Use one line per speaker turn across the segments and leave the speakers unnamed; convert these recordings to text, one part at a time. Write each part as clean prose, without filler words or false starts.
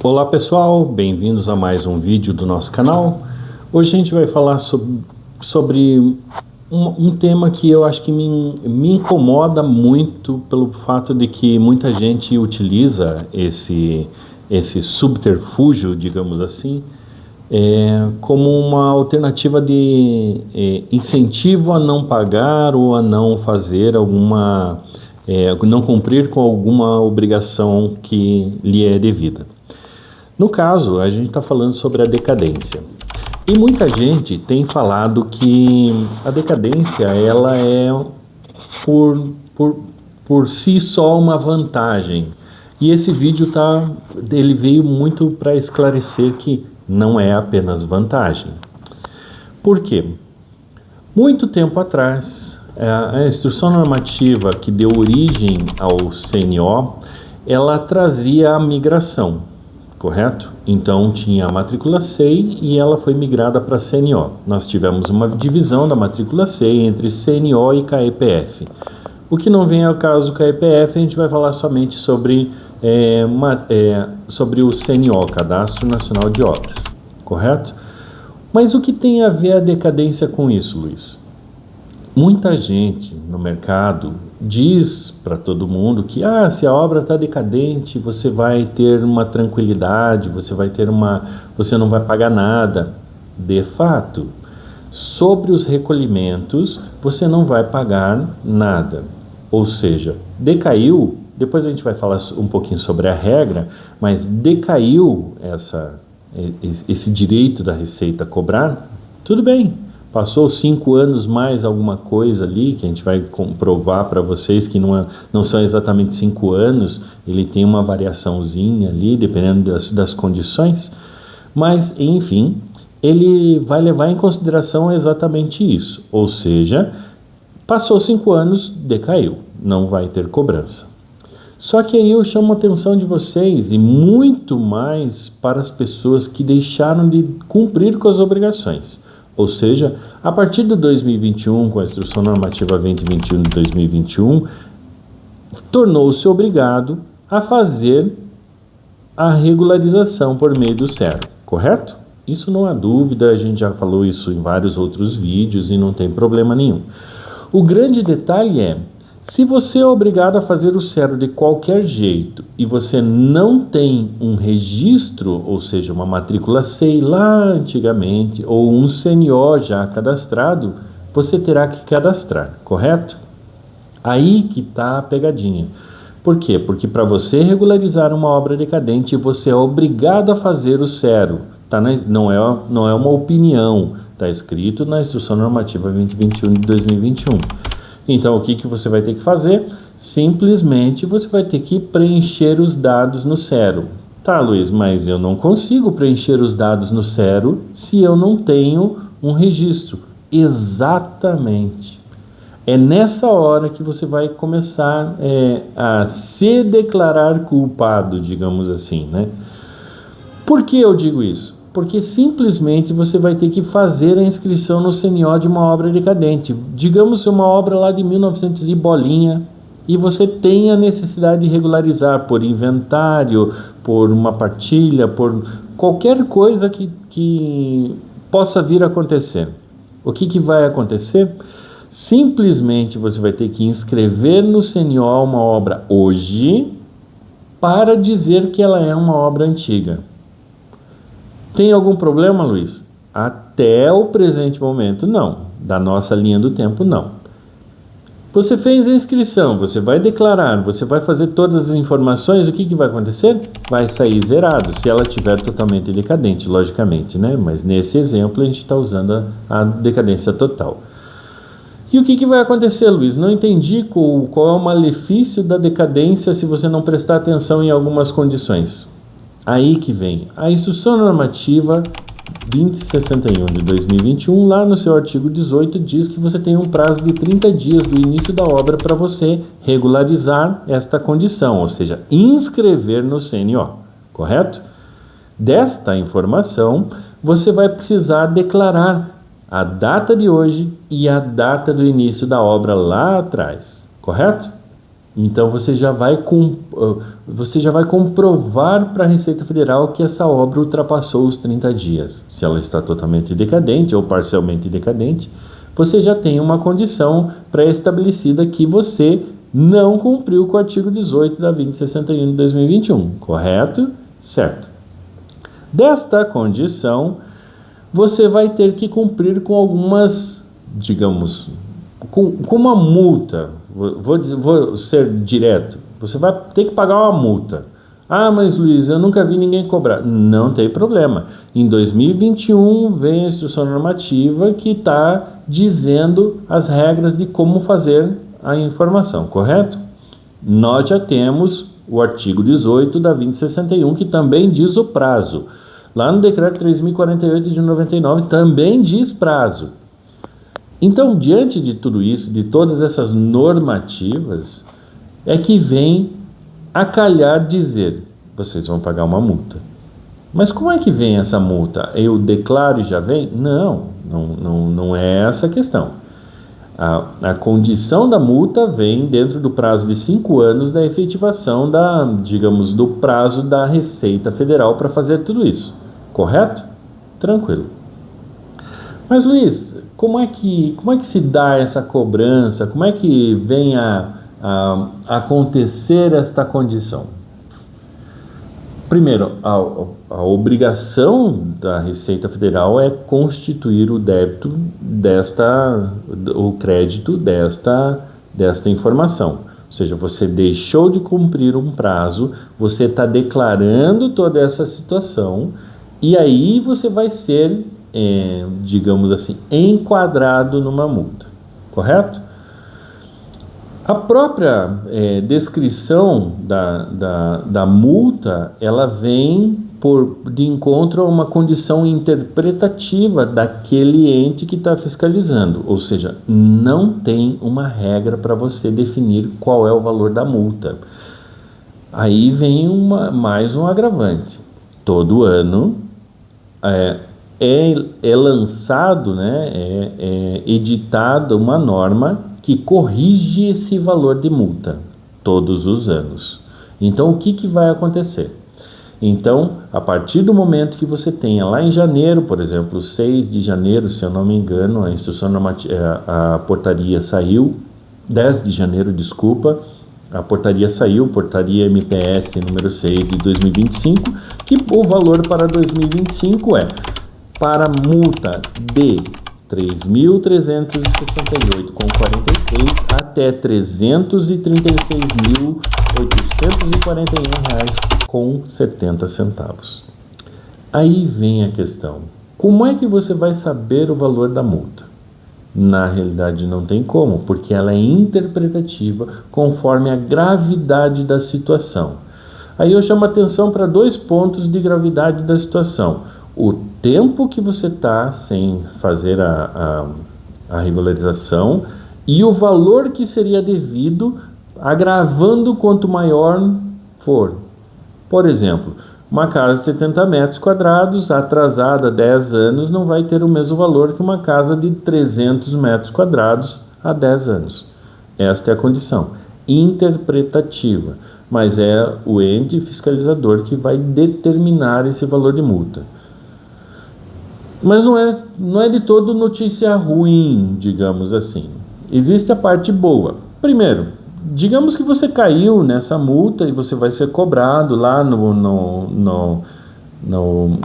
Olá pessoal, bem-vindos a mais um vídeo do nosso canal. Hoje a gente vai falar sobre um tema que eu acho que me incomoda muito pelo fato de que muita gente utiliza esse subterfúgio, digamos assim, como uma alternativa de incentivo a não pagar ou a não fazer não cumprir com alguma obrigação que lhe é devida. No caso, a gente está falando sobre a decadência. E muita gente tem falado que a decadência ela é por si só uma vantagem. E esse vídeo ele veio muito para esclarecer que não é apenas vantagem. Por quê? Muito tempo atrás, a instrução normativa que deu origem ao CNO, ela trazia a migração. Correto? Então tinha a matrícula SEI e ela foi migrada para CNO. Nós tivemos uma divisão da matrícula SEI entre CNO e CAEPF. O que não vem ao caso do CAEPF, a gente vai falar somente sobre o CNO, Cadastro Nacional de Obras. Correto? Mas o que tem a ver a decadência com isso, Luiz? Muita gente no mercado diz para todo mundo que se a obra está decadente, você vai ter uma tranquilidade, você não vai pagar nada. De fato, sobre os recolhimentos, você não vai pagar nada. Ou seja, decaiu, depois a gente vai falar um pouquinho sobre a regra, mas decaiu esse direito da Receita a cobrar, tudo bem. Passou 5 anos mais alguma coisa ali, que a gente vai comprovar para vocês que não são exatamente 5 anos, ele tem uma variaçãozinha ali, dependendo das condições, mas, enfim, ele vai levar em consideração exatamente isso, ou seja, passou 5 anos, decaiu, não vai ter cobrança. Só que aí eu chamo a atenção de vocês, e muito mais para as pessoas que deixaram de cumprir com as obrigações. Ou seja, a partir de 2021, com a Instrução Normativa 2021 de 2021, tornou-se obrigado a fazer a regularização por meio do CERO, correto? Isso não há dúvida, a gente já falou isso em vários outros vídeos e não tem problema nenhum. O grande detalhe é, se você é obrigado a fazer o CERO de qualquer jeito e você não tem um registro, ou seja, uma matrícula SEI lá antigamente, ou um CNO já cadastrado, você terá que cadastrar, correto? Aí que está a pegadinha. Por quê? Porque para você regularizar uma obra decadente, você é obrigado a fazer o CERO. Não é uma opinião, está escrito na Instrução Normativa 2021 de 2021. Então, o que você vai ter que fazer? Simplesmente você vai ter que preencher os dados no CERO. Tá, Luiz, mas eu não consigo preencher os dados no CERO se eu não tenho um registro. Exatamente. É nessa hora que você vai começar a se declarar culpado, digamos assim, né? Por que eu digo isso? Porque simplesmente você vai ter que fazer a inscrição no CNO de uma obra decadente. Digamos uma obra lá de 1900 e bolinha, e você tem a necessidade de regularizar por inventário, por uma partilha, por qualquer coisa que possa vir a acontecer. O que vai acontecer? Simplesmente você vai ter que inscrever no CNO uma obra hoje para dizer que ela é uma obra antiga. Tem algum problema, Luiz? Até o presente momento, não. Da nossa linha do tempo, não. Você fez a inscrição, você vai declarar, você vai fazer todas as informações, o que vai acontecer? Vai sair zerado, se ela estiver totalmente decadente, logicamente, né? Mas nesse exemplo a gente está usando a decadência total. E o que vai acontecer, Luiz? Não entendi qual é o malefício da decadência se você não prestar atenção em algumas condições. Aí que vem a Instrução Normativa 2061 de 2021, lá no seu artigo 18, diz que você tem um prazo de 30 dias do início da obra para você regularizar esta condição, ou seja, inscrever no CNO, correto? Desta informação, você vai precisar declarar a data de hoje e a data do início da obra lá atrás, correto? Então você já vai comprovar para a Receita Federal que essa obra ultrapassou os 30 dias. Se ela está totalmente decadente ou parcialmente decadente, você já tem uma condição pré-estabelecida que você não cumpriu com o artigo 18 da 2061 de 2021, correto? Certo. Desta condição, você vai ter que cumprir com algumas, digamos, com uma multa. Vou ser direto. Você vai ter que pagar uma multa. Ah, mas Luiz, eu nunca vi ninguém cobrar. Não tem problema. Em 2021 vem a instrução normativa que está dizendo as regras de como fazer a informação, correto? Nós já temos o artigo 18 da 2061 que também diz o prazo. Lá no decreto 3048 de 99 também diz prazo. Então, diante de tudo isso, de todas essas normativas, é que vem a calhar dizer, vocês vão pagar uma multa. Mas como é que vem essa multa? Eu declaro e já vem? Não é essa a questão. A condição da multa vem dentro do prazo de 5 anos da efetivação digamos, do prazo da Receita Federal para fazer tudo isso. Correto? Tranquilo. Mas Luiz, como é que se dá essa cobrança? Como é que vem a acontecer esta condição? Primeiro, a obrigação da Receita Federal é constituir o débito o crédito desta informação. Ou seja, você deixou de cumprir um prazo, você está declarando toda essa situação e aí você vai ser, digamos assim, enquadrado numa multa, correto? A própria descrição da multa, ela vem de encontro a uma condição interpretativa daquele ente que está fiscalizando, ou seja, não tem uma regra para você definir qual é o valor da multa. Aí vem mais um agravante. Todo ano é lançado, é editada uma norma que corrige esse valor de multa todos os anos. Então, o que vai acontecer? Então, a partir do momento que você tenha lá em janeiro, por exemplo, 6 de janeiro, se eu não me engano, a instrução normativa, a portaria saiu, 10 de janeiro, desculpa, a portaria saiu, portaria MPS número 6 de 2025, que o valor para 2025 é para multa de R$ 3.368,43 até R$ 336.841,70. Aí vem a questão. Como é que você vai saber o valor da multa? Na realidade não tem como, porque ela é interpretativa conforme a gravidade da situação. Aí eu chamo a atenção para 2 pontos de gravidade da situação. O tempo que você está sem fazer a regularização e o valor que seria devido, agravando quanto maior for. Por exemplo, uma casa de 70 metros quadrados, atrasada há 10 anos, não vai ter o mesmo valor que uma casa de 300 metros quadrados há 10 anos. Esta é a condição interpretativa, mas é o ente fiscalizador que vai determinar esse valor de multa. Mas não é de todo notícia ruim, digamos assim. Existe a parte boa. Primeiro, digamos que você caiu nessa multa e você vai ser cobrado lá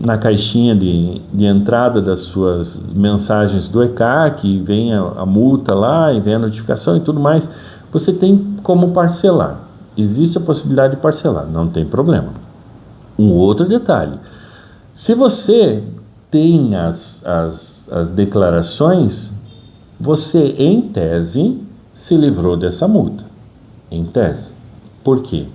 na caixinha de entrada das suas mensagens do ECAC, vem a multa lá e vem a notificação e tudo mais. Você tem como parcelar. Existe a possibilidade de parcelar, não tem problema. Um outro detalhe. Se você tem as declarações, você, em tese, se livrou dessa multa. Em tese. Por quê?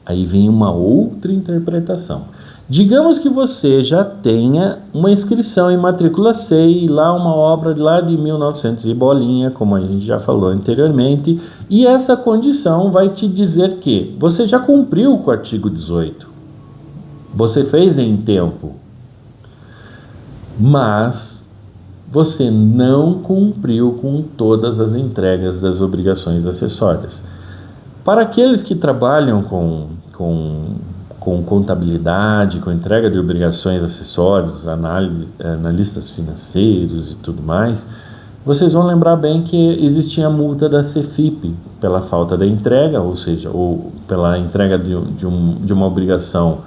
Aí vem uma outra interpretação. Digamos que você já tenha uma inscrição em matrícula SEI, lá uma obra lá de 1900 e bolinha, como a gente já falou anteriormente, e essa condição vai te dizer que você já cumpriu com o artigo 18. Você fez em tempo. Mas você não cumpriu com todas as entregas das obrigações acessórias. Para aqueles que trabalham com contabilidade, com entrega de obrigações acessórias, analistas financeiros e tudo mais, vocês vão lembrar bem que existia a multa da CEFIP pela falta da entrega, ou seja, ou pela entrega de uma obrigação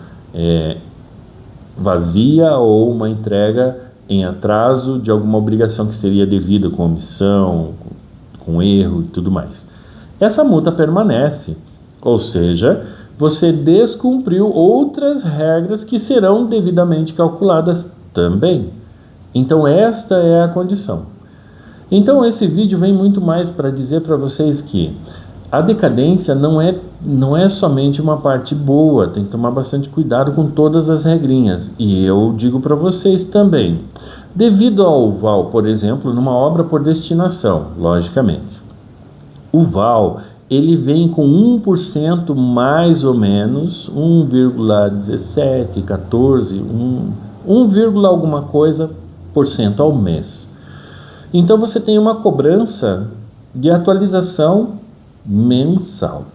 vazia ou uma entrega em atraso de alguma obrigação que seria devida com omissão, com erro e tudo mais. Essa multa permanece, ou seja, você descumpriu outras regras que serão devidamente calculadas também. Então esta é a condição. Então esse vídeo vem muito mais para dizer para vocês que a decadência não é somente uma parte boa, tem que tomar bastante cuidado com todas as regrinhas. E eu digo para vocês também, devido ao VAL, por exemplo, numa obra por destinação, logicamente, o VAL ele vem com 1% mais ou menos, 1,17, 14, 1, alguma coisa por cento ao mês. Então você tem uma cobrança de atualização mensal.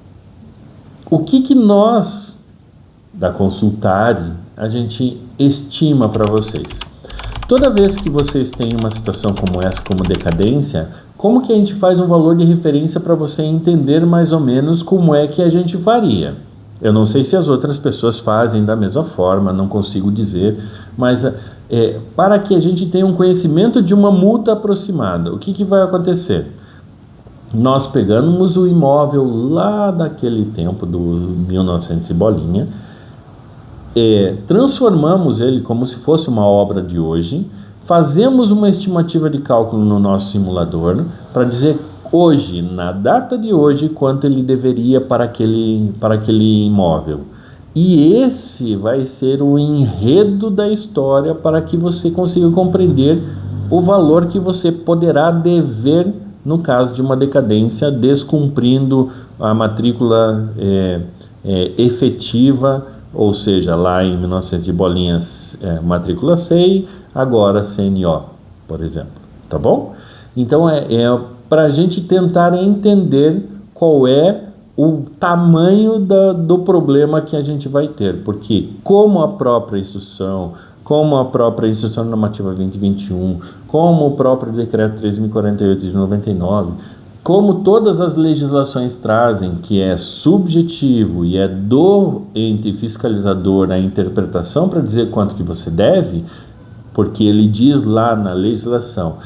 O que nós, da Consultare, a gente estima para vocês? Toda vez que vocês têm uma situação como essa, como decadência, como que a gente faz um valor de referência para você entender mais ou menos como é que a gente faria? Eu não sei se as outras pessoas fazem da mesma forma, não consigo dizer, mas para que a gente tenha um conhecimento de uma multa aproximada, o que vai acontecer? Nós pegamos o imóvel lá daquele tempo, do 1900 e bolinha, transformamos ele como se fosse uma obra de hoje, fazemos uma estimativa de cálculo no nosso simulador para dizer hoje, na data de hoje, quanto ele deveria para aquele imóvel. E esse vai ser o enredo da história para que você consiga compreender o valor que você poderá dever no caso de uma decadência, descumprindo a matrícula efetiva, ou seja, lá em 1900 e bolinhas, matrícula SEI, agora CNO, por exemplo, tá bom? Então para a gente tentar entender qual é o tamanho do problema que a gente vai ter, porque como a própria instrução normativa 2021, como o próprio decreto 3.048 de 99, como todas as legislações trazem que é subjetivo e é do ente fiscalizador a interpretação para dizer quanto que você deve, porque ele diz lá na legislação,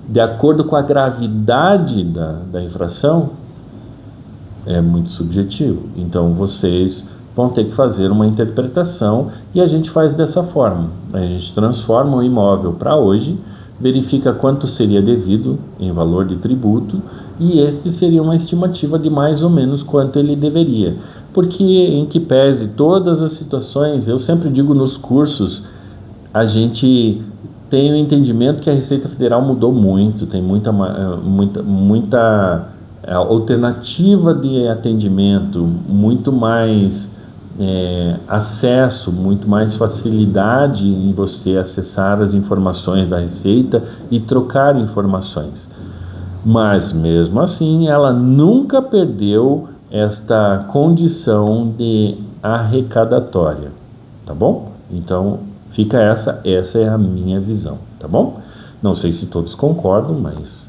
de acordo com a gravidade da infração, é muito subjetivo. Então vocês vão ter que fazer uma interpretação e a gente faz dessa forma. A gente transforma o imóvel para hoje, verifica quanto seria devido em valor de tributo e este seria uma estimativa de mais ou menos quanto ele deveria. Porque em que pese todas as situações, eu sempre digo nos cursos, a gente tem o entendimento que a Receita Federal mudou muito, tem muita alternativa de atendimento, muito mais acesso, muito mais facilidade em você acessar as informações da Receita e trocar informações. Mas mesmo assim, ela nunca perdeu esta condição de arrecadatória, tá bom? Então, fica essa é a minha visão, tá bom? Não sei se todos concordam, mas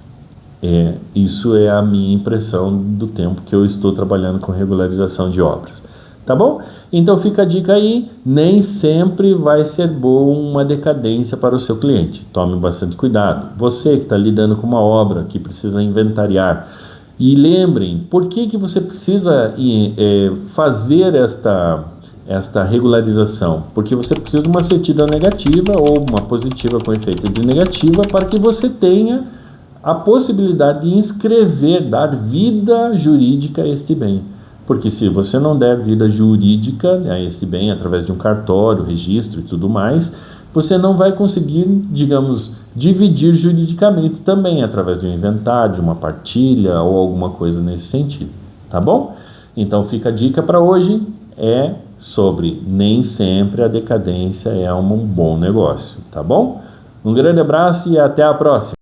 isso é a minha impressão do tempo que eu estou trabalhando com regularização de obras, tá bom? Então fica a dica aí, nem sempre vai ser bom uma decadência para o seu cliente, tome bastante cuidado. Você que está lidando com uma obra que precisa inventariar, e lembrem, por que você precisa fazer esta regularização? Porque você precisa de uma certidão negativa ou uma positiva com efeito de negativa para que você tenha a possibilidade de inscrever, dar vida jurídica a este bem. Porque se você não der vida jurídica a esse bem, através de um cartório, registro e tudo mais, você não vai conseguir, digamos, dividir juridicamente também, através de um inventário, de uma partilha ou alguma coisa nesse sentido, tá bom? Então fica a dica para hoje, sobre nem sempre a decadência é um bom negócio, tá bom? Um grande abraço e até a próxima!